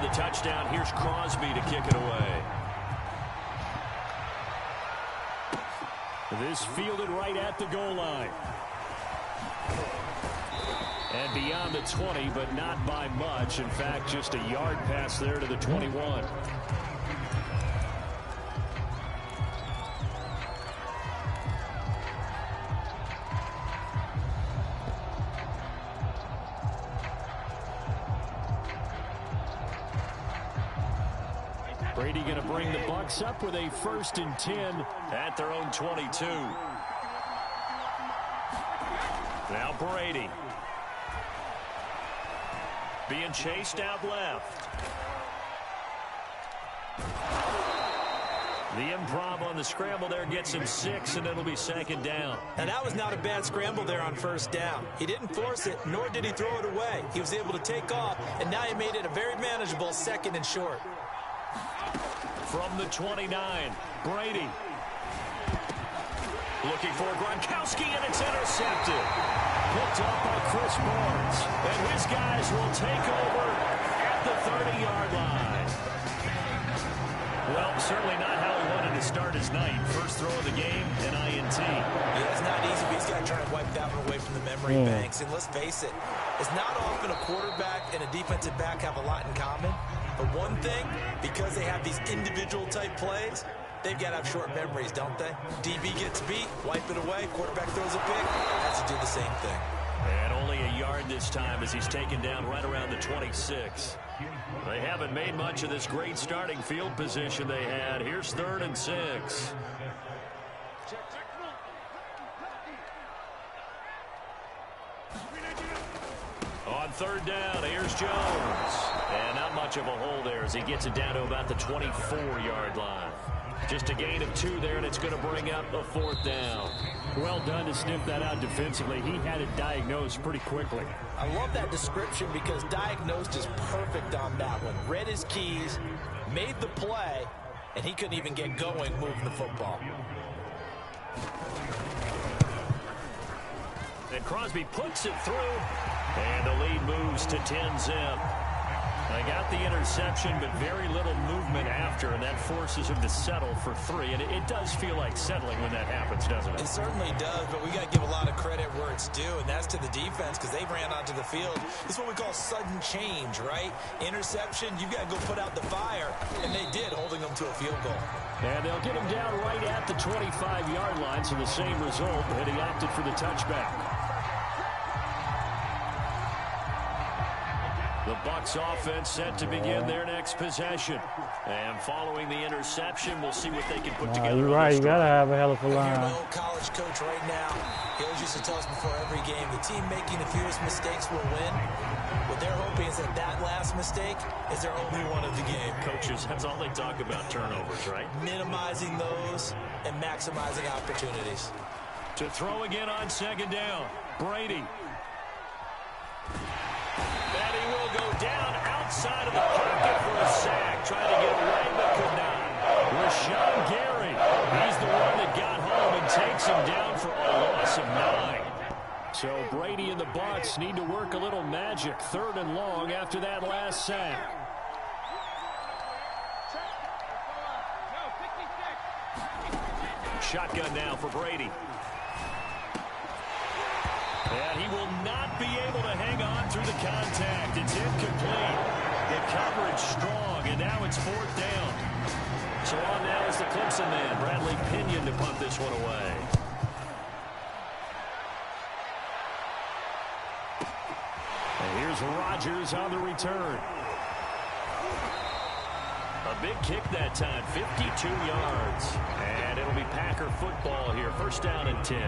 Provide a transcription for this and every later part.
the touchdown. Here's Crosby to kick it away. This fielded right at the goal line. And beyond the 20, but not by much. In fact, just a yard pass there to the 21. Brady going to bring the Bucs up with a 1st and 10 at their own 22. Now Brady. Being chased out left. The improv on the scramble there gets him 6, and it'll be 2nd down. And that was not a bad scramble there on 1st down. He didn't force it, nor did he throw it away. He was able to take off, and now he made it a very manageable 2nd and short. From the 29, Brady. Looking for Gronkowski, and it's intercepted. Picked up by Chris Barnes. And his guys will take over at the 30-yard line. Well, certainly not how he wanted to start his night. First throw of the game, an INT. Yeah, it's not easy, but he's got to try to wipe that one away from the memory banks. And let's face it, it's not often a quarterback and a defensive back have a lot in common. But one thing, because they have these individual type plays, they've got to have short memories, don't they? DB gets beat, wipe it away, quarterback throws a pick, has to do the same thing. And only a yard this time as he's taken down right around the 26. They haven't made much of this great starting field position they had. Here's 3rd and 6. On 3rd down, here's Jones. And not much of a hole there as he gets it down to about the 24-yard line. Just a gain of 2 there, and it's going to bring up a 4th down. Well done to sniff that out defensively. He had it diagnosed pretty quickly. I love that description because diagnosed is perfect on that one. Read his keys, made the play, and he couldn't even get going moving the football. And Crosby puts it through, and the lead moves to 10-zip. They got the interception, but very little movement after, and that forces him to settle for 3. And it does feel like settling when that happens, doesn't it? It certainly does, but we got to give a lot of credit where it's due, and that's to the defense because they ran onto the field. This is what we call sudden change, right? Interception, you've got to go put out the fire, and they did, holding them to a field goal. And they'll get him down right at the 25-yard line, so the same result, and he opted for the touchback. The Bucs offense set to begin their next possession. And following the interception, we'll see what they can put together. You're right. You got to have a hell of a line. I hear my old college coach right now. He always used to tell us before every game, the team making the fewest mistakes will win. What they're hoping is that that last mistake is their only one of the game. Coaches, that's all they talk about, turnovers, right? Minimizing those and maximizing opportunities. To throw again on 2nd down, Brady. And he will go down outside of the pocket for a sack. Trying to get away, but could not. Rashawn Gary, he's the one that got home and takes him down for a loss of 9. So Brady and the Bucs need to work a little magic. 3rd and long after that last sack. Shotgun now for Brady. And he will not be able to hang on through the contact. It's incomplete. The coverage strong, and now it's 4th down. So on now is the Clemson man, Bradley Pinion, to punt this one away. And here's Rodgers on the return. A big kick that time, 52 yards. And it'll be Packer football here, 1st down and 10.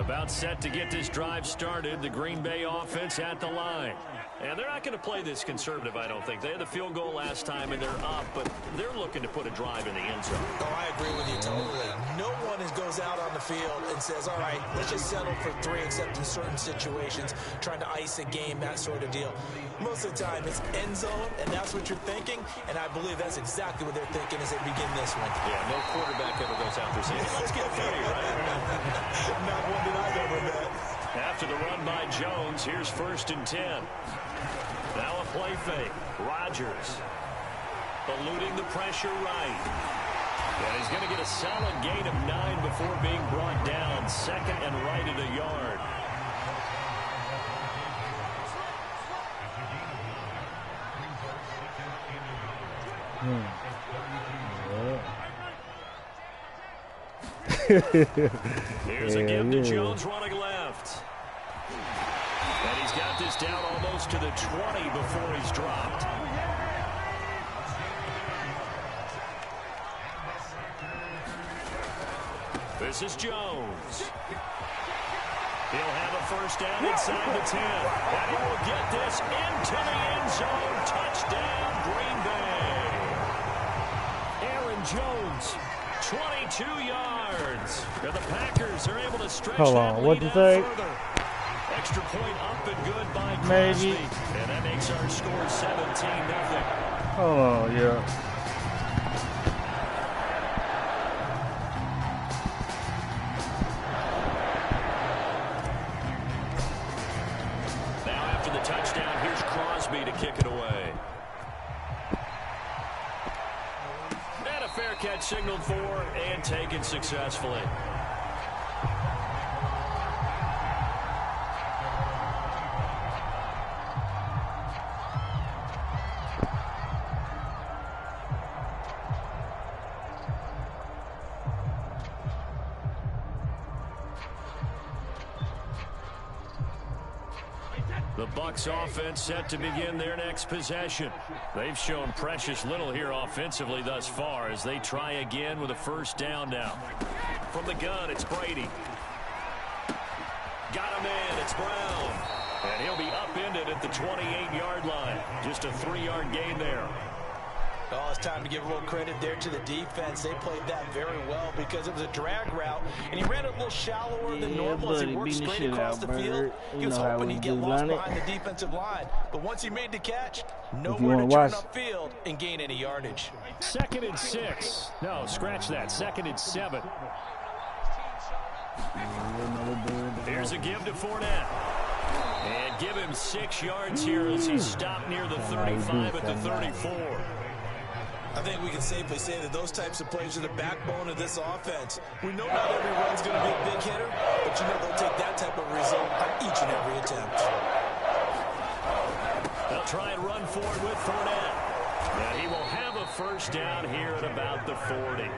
About set to get this drive started. The Green Bay offense at the line. And they're not going to play this conservative, I don't think. They had the field goal last time, and they're up, but they're looking to put a drive in the end zone. Oh, I agree with you totally. No one goes out on the field and says, all right, let's just settle for 3, except in certain situations, trying to ice a game, that sort of deal. Most of the time, it's end zone, and that's what you're thinking, and I believe that's exactly what they're thinking as they begin this one. Yeah, no quarterback ever goes out there saying, let's get 30, right? Not one that I've ever met. After the run by Jones, here's 1st and 10. Now a play fake. Rodgers eluding the pressure right. And he's going to get a solid gain of 9 before being brought down. 2nd and right at a yard. Here's a give to Jones running left. And he's got this down almost to the 20 before he's dropped. This is Jones. He'll have a 1st down inside the 10. And he will get this into the end zone. Touchdown, Green Bay. Aaron Jones, 22 yards. And the Packers are able to stretch that lead out further. Extra point up and good by Crosby. And that makes our score 17-0. Oh, yeah. Now after the touchdown, here's Crosby to kick it away. And a fair catch signaled for and taken successfully. The Bucs offense set to begin their next possession. They've shown precious little here offensively thus far as they try again with a 1st down now. From the gun, it's Brady. Got him in, it's Brown. And he'll be upended at the 28-yard line. Just a 3-yard gain there. Oh, it's time to give a little credit there to the defense. They played that very well because it was a drag route, and he ran it a little shallower than normal as he worked straight across the field. He was hoping he'd get lost behind the defensive line, but once he made the catch, nowhere to turn upfield and gain any yardage. 2nd and 6. No, scratch that. 2nd and 7. Here's a give to Fournette. And give him 6 yards here as he stopped near the 35 at the 34. I think we can safely say that those types of plays are the backbone of this offense. We know not every run's going to be a big hitter, but you know they'll take that type of result on each and every attempt. They'll try and run forward with Fournette. And he will have a 1st down here at about the 40.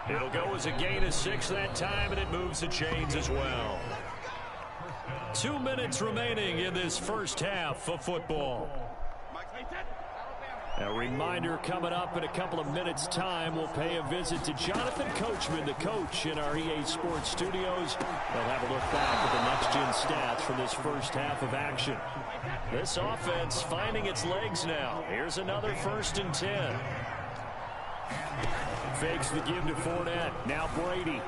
It'll go as a gain of 6 that time, and it moves the chains as well. 2 minutes remaining in this 1st half of football. A reminder coming up in a couple of minutes' time, we'll pay a visit to Jonathan Coachman, the coach in our EA Sports studios. They'll have a look back at the next-gen stats from this 1st half of action. This offense finding its legs now. Here's another 1st and 10. Fakes the give to Fournette. Now Brady.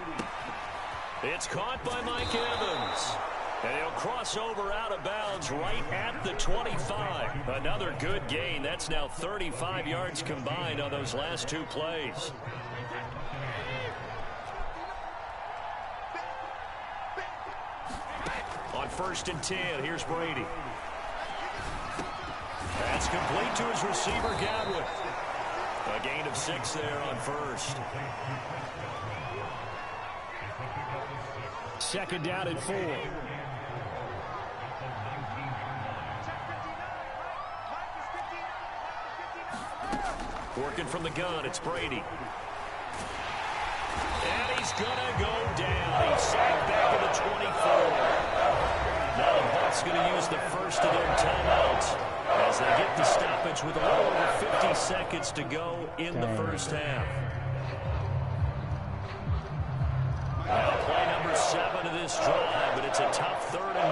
It's caught by Mike Evans. And he'll cross over out of bounds right at the 25. Another good gain. That's now 35 yards combined on those last 2 plays. On 1st and 10, here's Brady. That's complete to his receiver, Godwin. A gain of 6 there on 1st. 2nd down and 4. Working from the gun, it's Brady. And he's going to go down. He's sacked back at the 24. Now the Bucs going to use the first of their timeouts as they get the stoppage with a little over 50 seconds to go in the 1st half. Now play number 7 7 of this drive, but it's a tough 3rd and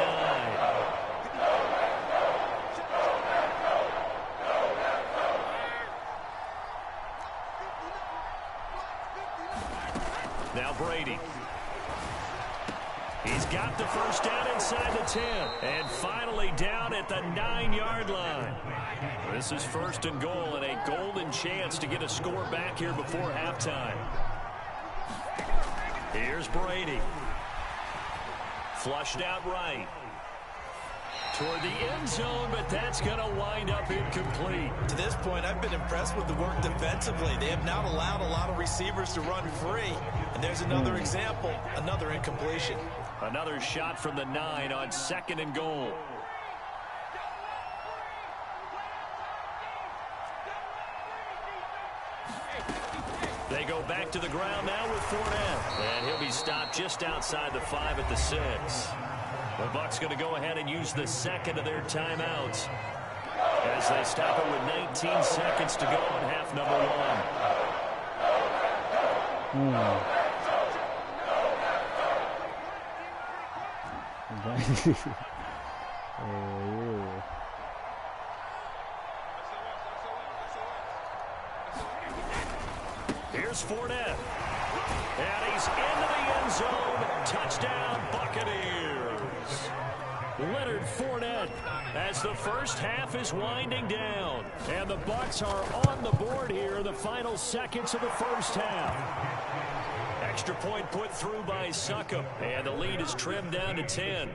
9. Now Brady. He's got the first down inside the 10. And finally down at the 9-yard line. This is 1st and goal and a golden chance to get a score back here before halftime. Here's Brady. Flushed out right. Toward the end zone, but that's going to wind up incomplete. To this point, I've been impressed with the work defensively. They have not allowed a lot of receivers to run free. And there's another example, another incompletion. Another shot from the 9 on 2nd and goal. They go back to the ground now with Fournette. And he'll be stopped just outside the 5 at the 6. The Bucs going to go ahead and use the 2nd of their timeouts as they stop it with 19 seconds to go in half number 1. Here's Fournette. And he's into the end zone. Touchdown, Buccaneers. Leonard Fournette as the first half is winding down. And the Bucs are on the board here in the final seconds of the first half. Extra point put through by Succop. And the lead is trimmed down to 10.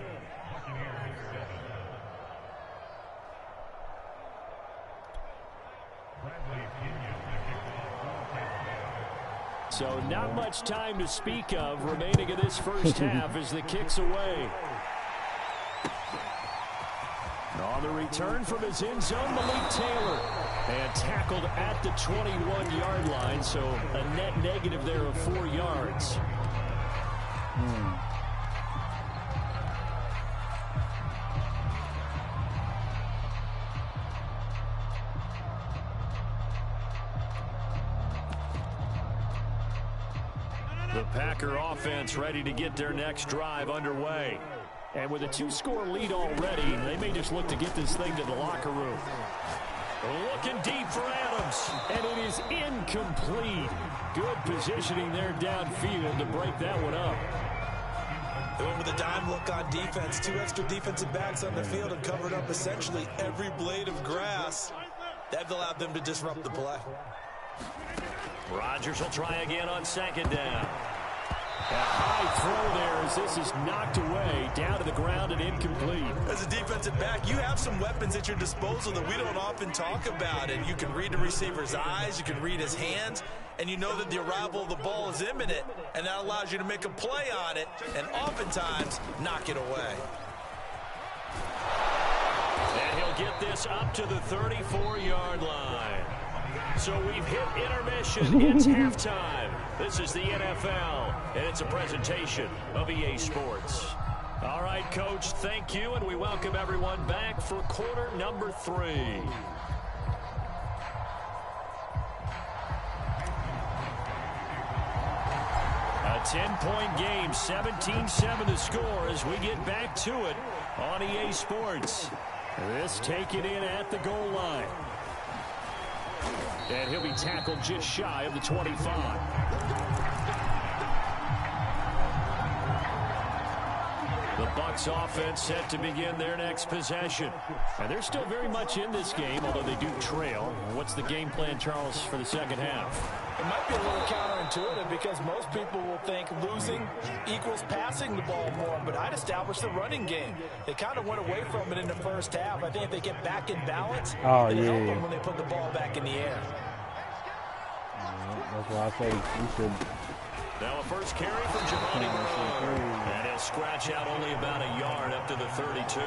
So not much time to speak of remaining in this first half as the kick's away. On the return from his end zone, Malik Taylor. And tackled at the 21-yard line, so a net negative there of 4 yards. The Packer offense ready to get their next drive underway. And with a 2-score lead already, they may just look to get this thing to the locker room. Looking deep for Adams, and it is incomplete. Good positioning there downfield to break that one up. They went with a dime look on defense. 2 extra defensive backs on the field and covered up essentially every blade of grass. That allowed them to disrupt the play. Rodgers will try again on 2nd down. A high throw there as this is knocked away, down to the ground and incomplete. As a defensive back, you have some weapons at your disposal that we don't often talk about. And you can read the receiver's eyes, you can read his hands, and you know that the arrival of the ball is imminent, and that allows you to make a play on it and oftentimes knock it away. And he'll get this up to the 34-yard line. So we've hit intermission. It's halftime. This is the NFL, and it's a presentation of EA Sports. All right, Coach, thank you, and we welcome everyone back for quarter number 3. A 10-point game, 17-7 the score as we get back to it on EA Sports. This taken in at the goal line. And he'll be tackled just shy of the 25. The Bucs offense set to begin their next possession. And they're still very much in this game, although they do trail. What's the game plan, Charles, for the second half? It might be a little counterintuitive because most people will think losing equals passing the ball more, but I'd establish the running game. They kind of went away from it in the first half. I think if they get back in balance, it'll help them when they put the ball back in the air. That's why I say you should. Now a first carry from Giovanni Bernard. And he'll scratch out only about a yard up to the 32.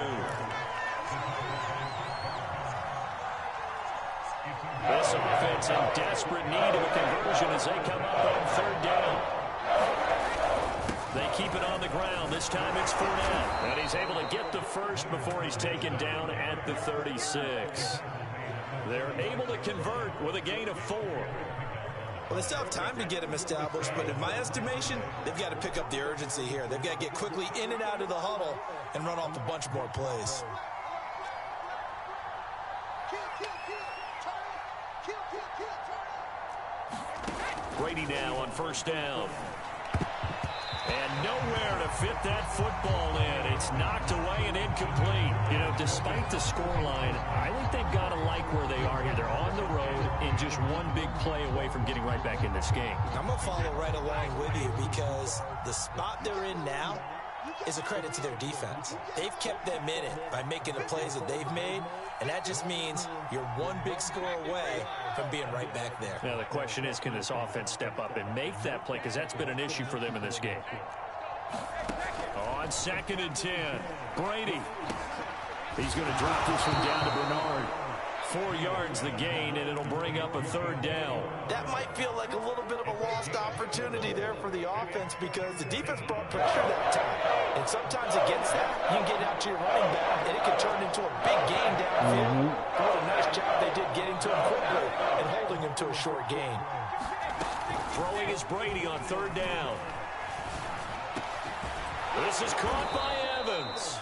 This offense in desperate need of a conversion as they come up on 3rd down. They keep it on the ground. This time it's Fournette. And he's able to get the first before he's taken down at the 36. They're able to convert with a gain of 4. Well, they still have time to get him established, but in my estimation, they've got to pick up the urgency here. They've got to get quickly in and out of the huddle and run off a bunch more plays. Brady now on first down. And nowhere to fit that football in. It's knocked away and incomplete. You know, despite the scoreline, I think they've got to like where they are here. They're on the road and just one big play away from getting right back in this game. I'm going to follow right along with you because the spot they're in now is a credit to their defense. They've kept them in it by making the plays that they've made, and that just means you're one big score away from being right back there. Now the question is, can this offense step up and make that play? Because that's been an issue for them in this game. On 2nd and 10, Brady. He's going to drop this one down to Bernard. 4 yards the gain, and it'll bring up a 3rd down. That might feel like a little bit of a lost opportunity there for the offense because the defense brought pressure that time. And sometimes against that, you can get out to your running back, and it can turn into a big gain downfield. What a nice job they did getting to him quickly and holding him to a short gain. Throwing is Brady on 3rd down. This is caught by Evans.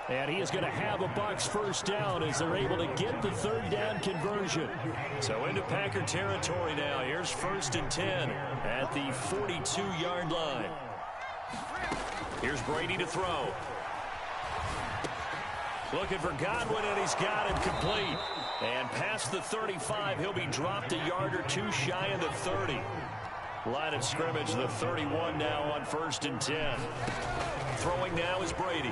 And he is going to have a Bucs first down as they're able to get the 3rd down conversion. So into Packer territory now. Here's 1st and 10 at the 42-yard line. Here's Brady to throw. Looking for Godwin, and he's got him complete. And past the 35, he'll be dropped a yard or two shy of the 30. Line of scrimmage, the 31 now on 1st and 10. Throwing now is Brady.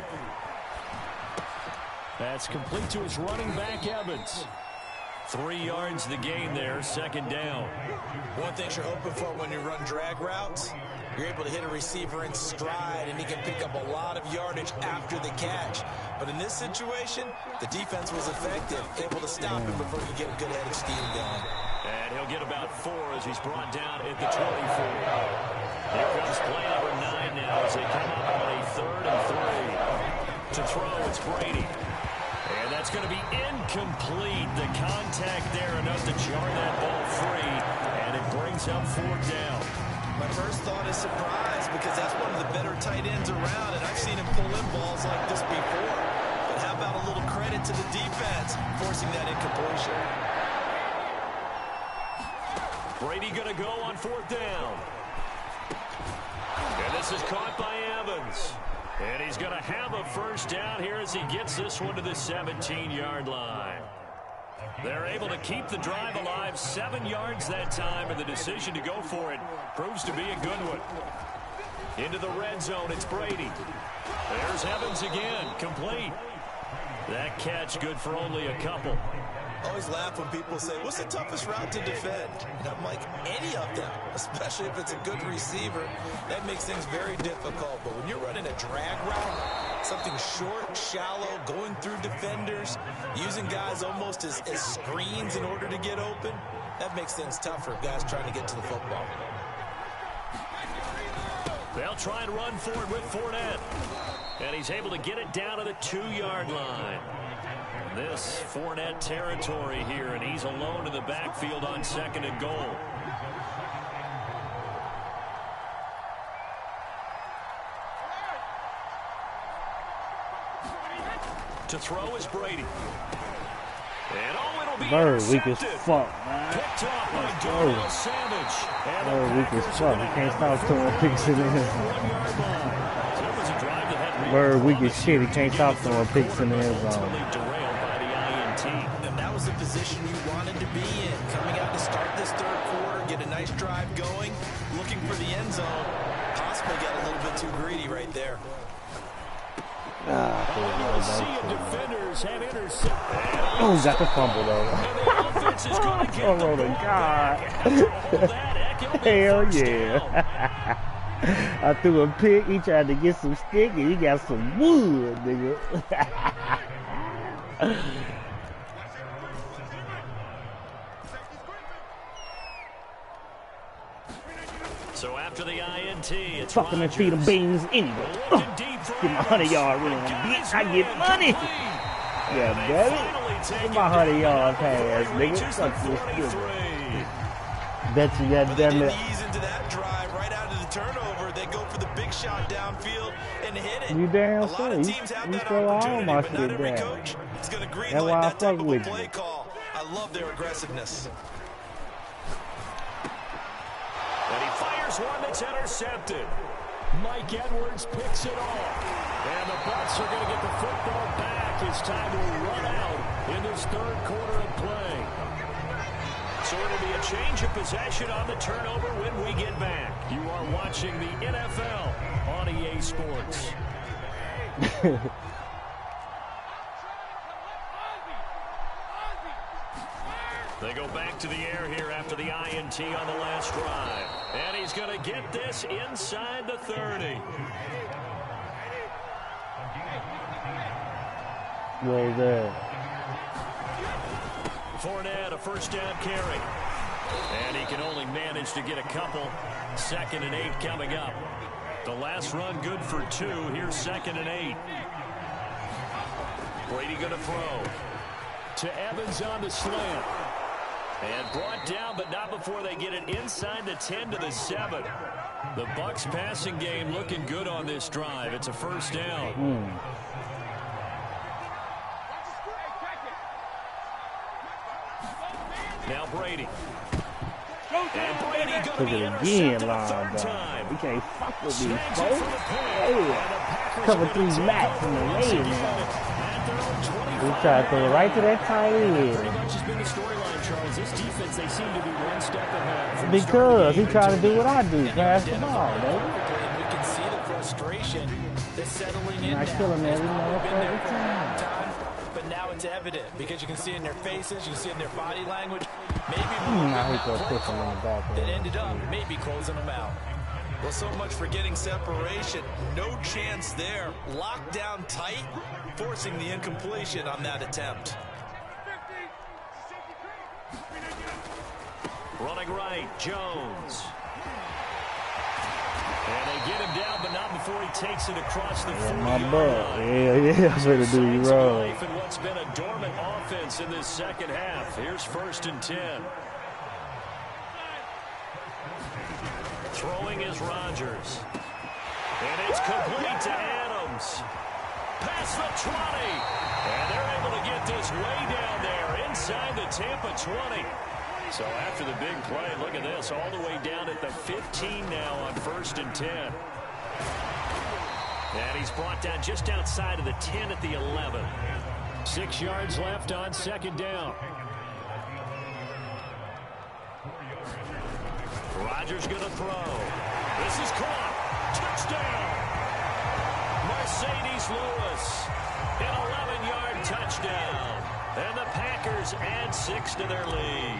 That's complete to his running back, Evans. 3 yards the gain there, 2nd down. One thing you're hoping for when you run drag routes, you're able to hit a receiver in stride, and he can pick up a lot of yardage after the catch. But in this situation, the defense was effective, able to stop him before he could get a good head of steam going. And he'll get about 4 as he's brought down at the 24. Here comes play number 9 now as they come up on a 3rd and 3. To throw, it's Brady. And that's going to be incomplete. The contact there enough to jar that ball free, and it brings up 4th down. My first thought is surprise because that's one of the better tight ends around, and I've seen him pull in balls like this before. But how about a little credit to the defense forcing that incompletion? Brady going to go on 4th down. And this is caught by Evans. And he's going to have a first down here as he gets this one to the 17-yard line. They're able to keep the drive alive, 7 yards that time, and the decision to go for it proves to be a good one. Into the red zone, it's Brady. There's Evans again, complete. That catch good for only a couple. I always laugh when people say, what's the toughest route to defend? And I'm like, any of them, especially if it's a good receiver. That makes things very difficult. But when you're running a drag route, something short, shallow, going through defenders, using guys almost as screens in order to get open, that makes things tougher for guys trying to get to the football. They'll try and run for it with Fournette. And he's able to get it down to the 2-yard line. This Fournette territory here, and he's alone in the backfield on 2nd and goal. To throw is Brady. And it'll be Bird weak as fuck, man. Picked off by Darnell Savage. Bird weak as fuck. You can't stop throwing picks in there. Bird weak as shit. He can't stop throwing picks in the end zone. And that was the position you wanted to be in. Coming out to start this 3rd quarter, get a nice drive going, looking for the end zone. Possibly got a little bit too greedy right there. Defenders have intercepted. Oh, got the fumble though. Oh my God. Hell yeah. I threw a pick. He tried to get some stick and he got some wood, nigga. So after the INT, it's fucking and feed them beans anyway. Get my 100-yard run, bitch. I get money. Yeah, baby. Get my 100-yard pass, nigga. Fuck this shit. Bet you got But they damn didn't it. ease into that drive right out of the turnover. They go for the big shot downfield and hit it. You damn A lot of straight. teams have You that throw all opportunity, my but not shit every down. coach is going to green That's why I light that type fuck of a with play you. call. I love their aggressiveness. And he fires one that's intercepted. Mike Edwards picks it off. And the Bucs are going to get the football back. It's time to run out in this third quarter of play. So it'll be a change of possession on the turnover when we get back. You are watching the NFL on EA Sports. They go back to the air here after the INT on the last drive. And he's going to get this inside the 30. What was that? Fournette, a first down carry. And he can only manage to get a couple. 2nd and 8 coming up. The last run good for 2. Here's 2nd and 8. Brady going to throw. To Evans on the slant. And brought down, but not before they get it inside the 10 to the 7. The Bucs passing game looking good on this drive. It's a first down. Now Brady. And Brady going to be intercepted a third time. We can't fuck with these Snags it folks. for the play. Hey, cover 3 max in the red zone. We try to throw it right to that tight Pretty end. much has been the storyline, Charles. This defense, they seem to be one step ahead. from Because he starting trying to into do what I do, And you pass the identify ball, it baby. perfectly, and we can see the frustration that's settling in I now. kill him every It's probably been there motherfucking for a long time. time, but now it's evident because you can see it in their faces, you can see it in their body language. Maybe I hate more to push him in the back. that ended up maybe closing them out. Well, so much for getting separation. No chance there. Locked down tight, forcing the incompletion on that attempt. Running right, Jones. And they get him down, but not before he takes it across the 40-yard My line. butt. Yeah, that's what to do. You Signs of wrong. life in what's been a dormant offense in this second half. Here's 1st and 10. Throwing is Rodgers. And it's complete to Adams. Past the 20. And they're able to get this way down there inside the Tampa 20. So after the big play, look at this, all the way down at the 15 now on 1st and 10. And he's brought down just outside of the 10 at the 11. 6 yards left on 2nd down. Rodgers going to throw. This is caught. Touchdown. Mercedes Lewis. An 11-yard touchdown. And the Packers add 6 to their lead.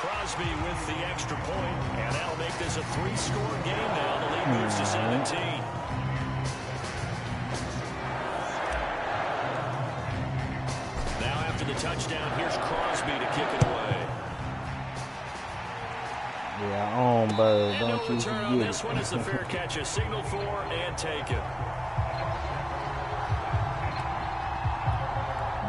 Crosby with the extra point, and that'll make this a 3-score game now. The lead moves to 17. Now after the touchdown, here's Crosby to kick it away. Yeah, on bird. And Don't no you return on forget this one as the fair catch is signaled for and taken.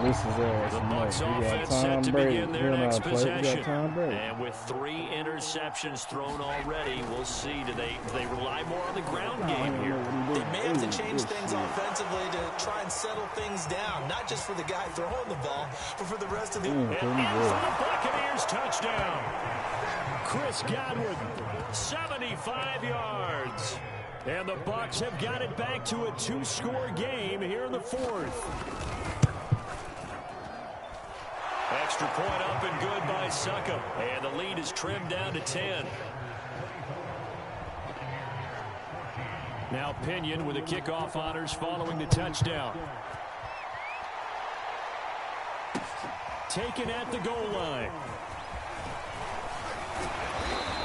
This is ass. The You Bucs got offense set Tom to Brady. begin their You know next how to play. We possession. got Tom Brady. And with 3 interceptions thrown already, we'll see. Do they rely more on the ground game here? They may have to change things offensively to try and settle things down, not just for the guy throwing the ball, but for the rest of the... And in for the Buccaneers touchdown. Chris Godwin, 75 yards. And the Bucs have got it back to a 2-score game here in the 4th. Extra point up and good by Succop. And the lead is trimmed down to 10. Now Pinion with the kickoff honors following the touchdown. Taken at the goal line.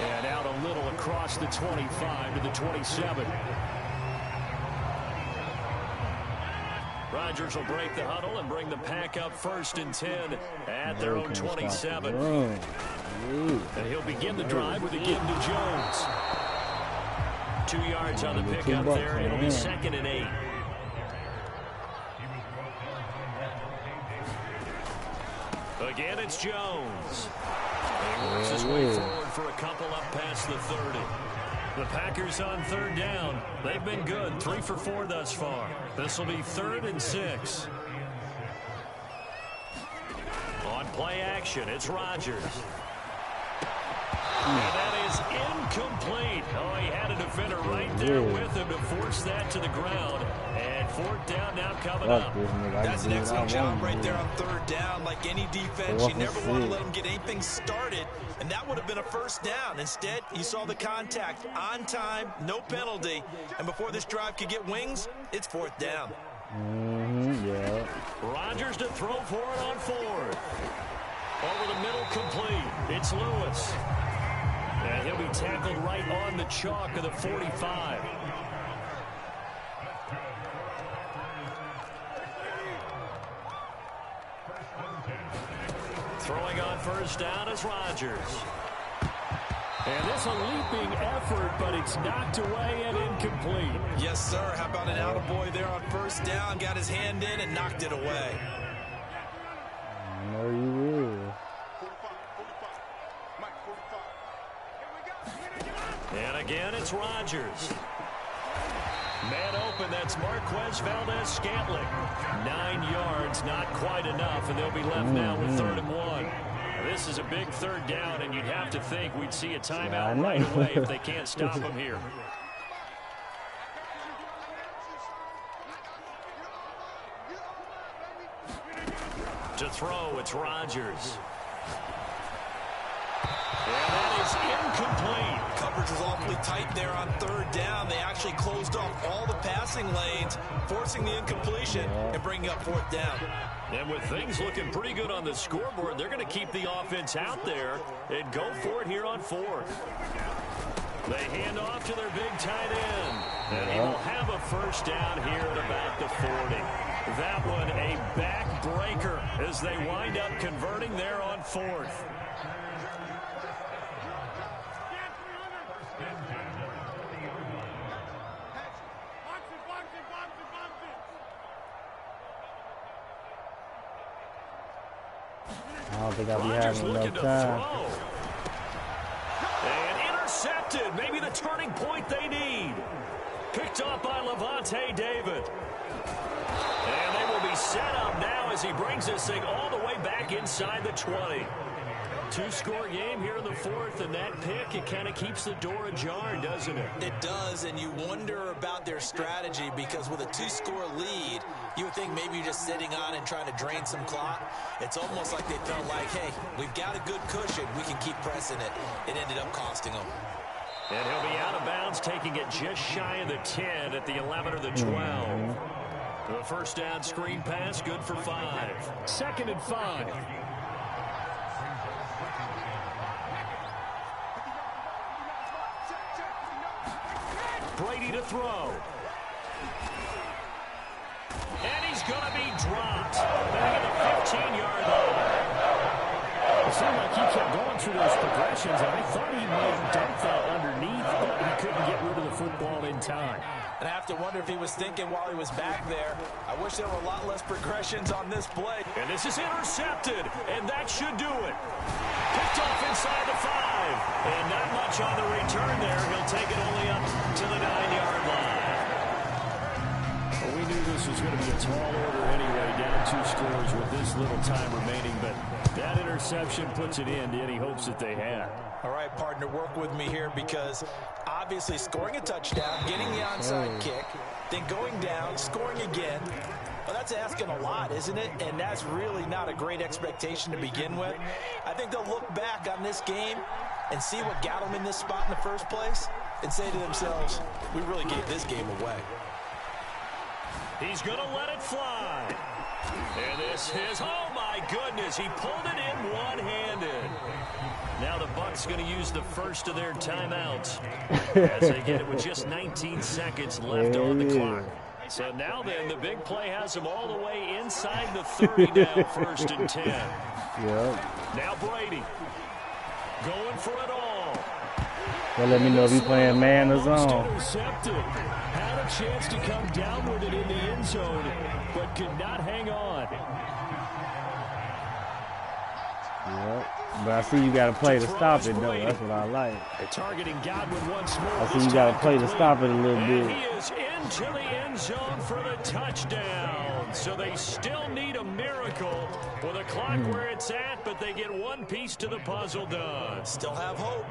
And out a little across the 25 to the 27. Rodgers will break the huddle and bring the pack up 1st and 10 at their own 27. And he'll begin the drive with a give to Jones. 2 yards on the pickup there. It'll be 2nd and 8. Again, it's Jones. He works his way forward for a couple up past the 30. The Packers on third down. They've been good, 3 for 4 thus far. This will be 3rd and 6. On play action, it's Rodgers. And that is incomplete. Oh, he had a defender right there with him to force that to the ground. And 4th down now coming up. That's an excellent job right there on 3rd down. Like any defense, you never want to let them get anything started. And that would have been a 1st down. Instead, you saw the contact on time, no penalty. And before this drive could get wings, it's 4th down. Yeah. Rodgers to throw for it on 4th. Over the middle, complete. It's Lewis. And he'll be tackled right on the chalk of the 45. Throwing on 1st down is Rodgers. And this a leaping effort, but it's knocked away and incomplete. Yes, sir. How about an attaboy there on 1st down? Got his hand in and knocked it away. No, you will. And again, it's Rodgers. Man open, that's Marquez Valdes-Scantling. 9 yards, not quite enough, and they'll be left now with 3rd and 1. This is a big 3rd down, and you'd have to think we'd see a timeout right away if they can't stop him here. To throw, it's Rodgers. And that is incomplete. Coverage was awfully tight there on 3rd down. They actually closed off all the passing lanes, forcing the incompletion and bringing up 4th down. And with things looking pretty good on the scoreboard, they're going to keep the offense out there and go for it here on 4th. They hand off to their big tight end. And he will have a 1st down here at about the 40. That one a backbreaker as they wind up converting there on 4th. I don't think I'll be having enough time. And intercepted. Maybe the turning point they need. Picked off by Lavonte David. And they will be set up now as he brings this thing all the way back inside the 20. 2-score game here in the 4th, and that pick, it kind of keeps the door ajar, doesn't it? It does, and you wonder about their strategy because with a 2-score lead, you would think maybe you're just sitting on and trying to drain some clock. It's almost like they felt like, hey, we've got a good cushion. We can keep pressing it. It ended up costing them. And he'll be out of bounds, taking it just shy of the 10 at the 11 or the 12. The 1st down screen pass, good for 5. 2nd and 5. Brady to throw. And he's going to be dropped. Back at the 15-yard line. It seemed like he kept going through those progressions, and I thought he might dump that underneath, but he couldn't get rid of the football in time. And I have to wonder if he was thinking while he was back there, I wish there were a lot less progressions on this play. And this is intercepted, and that should do it. Picked off inside the 5. And not much on the return there. He'll take it only up to the 9-yard line. Well, we knew this was going to be a tall order anyway, down 2 scores with this little time remaining, but that interception puts it in to any hopes that they had. All right, partner, work with me here because obviously scoring a touchdown, getting the onside kick, then going down, scoring again. Well, that's asking a lot, isn't it? And that's really not a great expectation to begin with. I think they'll look back on this game and see what got them in this spot in the first place and say to themselves, we really gave this game away. He's going to let it fly. And this is, oh my goodness, he pulled it in one-handed. Now the Bucs going to use the first of their timeouts as they get it with just 19 seconds left on the clock. So now then, the big play has them all the way inside the 30 now, 1st and 10. Yep. Now Brady going for it all. Well, let me know if you playing man or zone. Intercepted. Had a chance to come down with it in the end zone, but could not hang on. Yep. But I see you got to play to stop it, though. That's what I like. They're targeting Godwin once more. I see you got to play to stop it a little And bit. he is into the end zone for the touchdown. So they still need a miracle with a clock where it's at, but they get one piece to the puzzle done. Still have hope.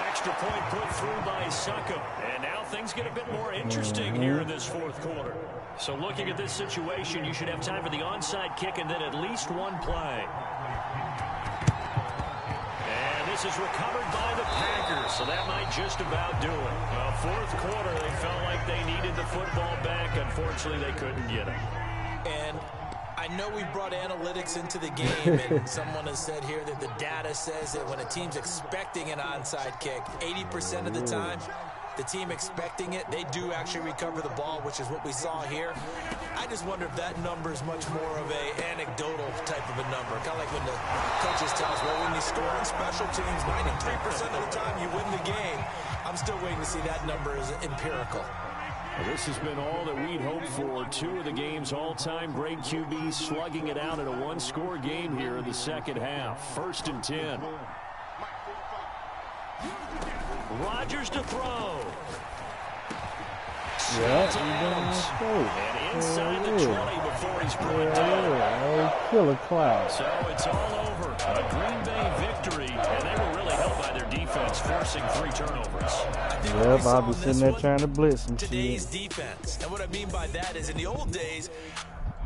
Extra point put through by Succop. And now things get a bit more interesting here in this fourth quarter. So looking at this situation, you should have time for the onside kick and then at least one play. And this is recovered by the Packers, so that might just about do it. Well, fourth quarter, they felt like they needed the football back. Unfortunately, they couldn't get it. And I know we brought analytics into the game, and someone has said here that the data says that when a team's expecting an onside kick, 80% of the time, the team expecting it, they do actually recover the ball, which is what we saw here. I just wonder if that number is much more of a anecdotal type of a number. Kind of like when the coaches tell us, well, when you score on special teams, 93% of the time you win the game. I'm still waiting to see that number as empirical. Well, this has been all that we'd hoped for. Two of the game's all-time great QBs slugging it out in a one-score game here in the second half. 1st and 10. Rodgers to throw. Yep. And inside the 20 before he's brought down. Oh, killer cloud. So it's all over. A Green Bay victory, and they were really helped by their defense, forcing 3 turnovers. Yep, I'll be sitting there trying to blitz and Today's shit. defense. And what I mean by that is in the old days,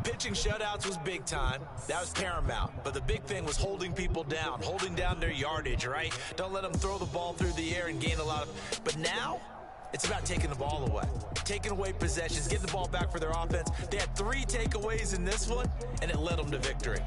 pitching shutouts was big time. That was paramount. But the big thing was holding people down, holding down their yardage, right? Don't let them throw the ball through the air and gain a lot of... But now, it's about taking the ball away. Taking away possessions, getting the ball back for their offense. They had 3 takeaways in this one, and it led them to victory.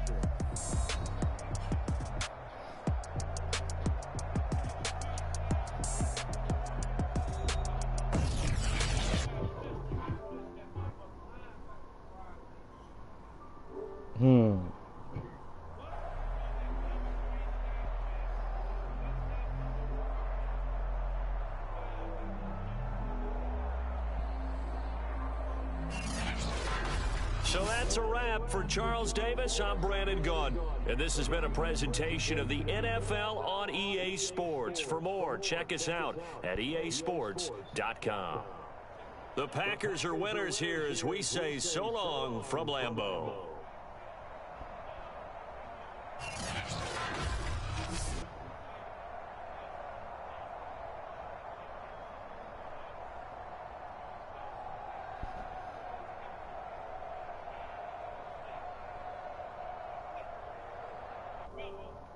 So that's a wrap for Charles Davis. I'm Brandon Gunn. And this has been a presentation of the NFL on EA Sports. For more, check us out at easports.com. The Packers are winners here as we say so long from Lambeau.